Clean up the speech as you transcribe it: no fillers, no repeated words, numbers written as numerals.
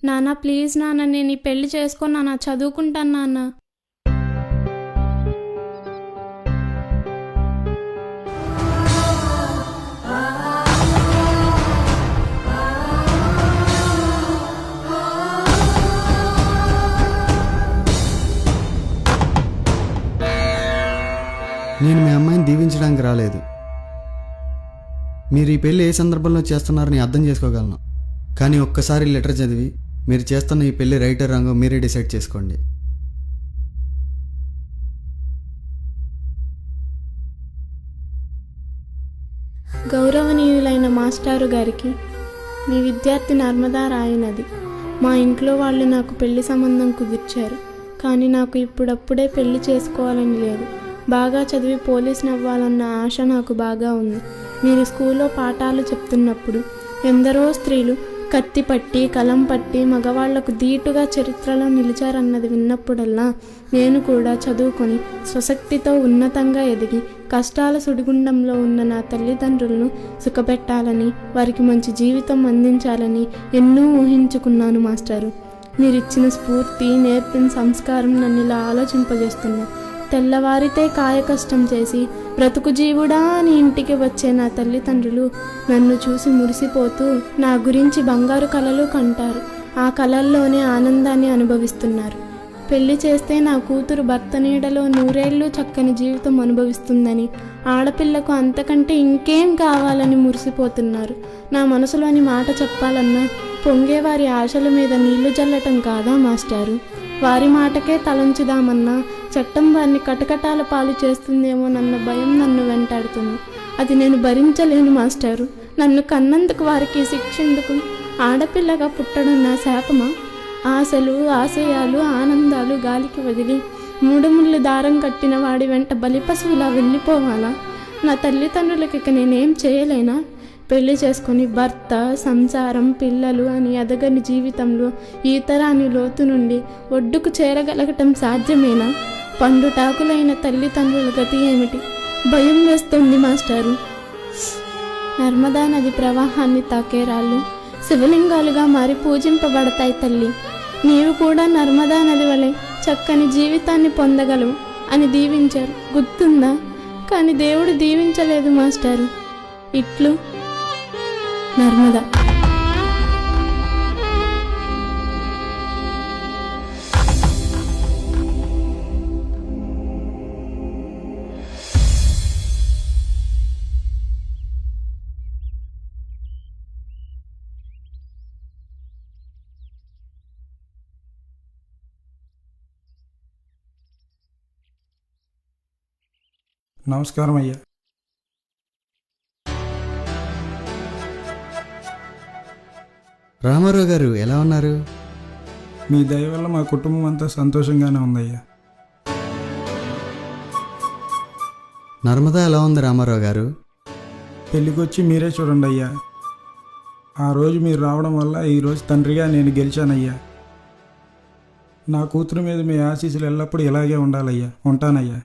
నాన్న ప్లీజ్ నాన్న, నేను ఈ పెళ్లి చేసుకో నాన్న, చదువుకుంటాను నాన్న. నేను మీ అమ్మాయిని దీవించడానికి రాలేదు. మీరు ఈ పెళ్ళి ఏ సందర్భంలో చేస్తున్నారని అర్థం చేసుకోగలను. కానీ ఒక్కసారి లెటర్ చదివి మీరు చేస్తున్న ఈ పెళ్ళి రైటర్ రాంగో మీరే డిసైడ్ చేసుకోండి. గౌరవనీయులైన మాస్టారు గారికి, మీ విద్యార్థి నర్మదా రాయనది. మా ఇంట్లో వాళ్ళు నాకు పెళ్లి సంబంధం కుదిర్చారు. కానీ నాకు ఇప్పుడప్పుడే పెళ్లి చేసుకోవాలని లేదు. బాగా చదివి పోలీసుని అవ్వాలన్న ఆశ నాకు బాగా ఉంది. మీరు స్కూల్లో పాఠాలు చెప్తున్నప్పుడు ఎందరో స్త్రీలు కత్తి పట్టి కలం పట్టి మగవాళ్లకు ధీటుగా చరిత్రలో నిలిచారన్నది విన్నప్పుడల్లా నేను కూడా చదువుకొని స్వశక్తితో ఉన్నతంగా ఎదిగి కష్టాల సుడిగుండంలో ఉన్న నా తల్లిదండ్రులను సుఖపెట్టాలని, వారికి మంచి జీవితం అందించాలని ఎన్నో ఊహించుకున్నాను మాస్టారు. మీరిచ్చిన స్ఫూర్తి, నేర్పిన సంస్కారం నన్ను ఇలా ఆలోచింపజేస్తున్నా. తెల్లవారితే కాయకష్టం చేసి బ్రతుకు జీవుడా అని ఇంటికి వచ్చే నా తల్లిదండ్రులు నన్ను చూసి మురిసిపోతూ నా గురించి బంగారు కలలు కంటారు. ఆ కలల్లోనే ఆనందాన్ని అనుభవిస్తున్నారు. పెళ్లి చేస్తే నా కూతురు భర్త నీడలో నూరేళ్లు చక్కని జీవితం అనుభవిస్తుందని, ఆడపిల్లకు అంతకంటే ఇంకేం కావాలని మురిసిపోతున్నారు. నా మనసులోని మాట చెప్పాలన్నా పొంగేవారి ఆశల మీద నీళ్లు జల్లటం కాదా మాస్టారు? వారి మాటకే తలంచుదామన్నా చట్టం వారిని కటకటాల పాలు చేస్తుందేమోనన్న భయం నన్ను వెంటాడుతుంది. అది నేను భరించలేను మాస్టారు. నన్ను కన్నందుకు వారికి శిక్ష ఎందుకు? ఆడపిల్లగా పుట్టడం నా శాపమా? ఆశలు, ఆశయాలు, ఆనందాలు గాలికి వదిలి మూడుముళ్ళు దారం కట్టిన వాడి వెంట బలిపశువులా వెళ్ళిపోవాలా? నా తల్లిదండ్రులకి ఇక నేనేం చేయలేనా? పెళ్లి చేసుకొని భర్త, సంసారం, పిల్లలు అని ఎదగని జీవితంలో ఈతరాని లోతు నుండి ఒడ్డుకు చేరగలగటం సాధ్యమేనా? పండుటాకులైన తల్లిదండ్రుల గతి ఏమిటి? భయం వేస్తుంది మాస్టారు. నర్మదా నది ప్రవాహాన్ని తాకే రాళ్ళు శివలింగాలుగా మారి పూజింపబడతాయి తల్లి. నీవు కూడా నర్మదా నది వలె చక్కని జీవితాన్ని పొందగలవు అని దీవించారు, గుర్తుందా? కానీ దేవుడు దీవించలేదు మాస్టారు. ఇట్లు నర్మదా. నమస్కారం అయ్యా. రామారావు గారు ఎలా ఉన్నారు? మీ దయ వల్ల మా కుటుంబం అంతా సంతోషంగానే ఉందయ్యా. నర్మదా ఎలా ఉంది రామారావు గారు? పెళ్ళికొచ్చి మీరే చూడండి అయ్యా. ఆ రోజు మీరు రావడం వల్ల ఈరోజు తండ్రిగా నేను గెలిచానయ్యా. నా కూతురు మీద మీ ఆశీస్సులు ఎల్లప్పుడూ ఇలాగే ఉండాలయ్యా. ఉంటానయ్యా.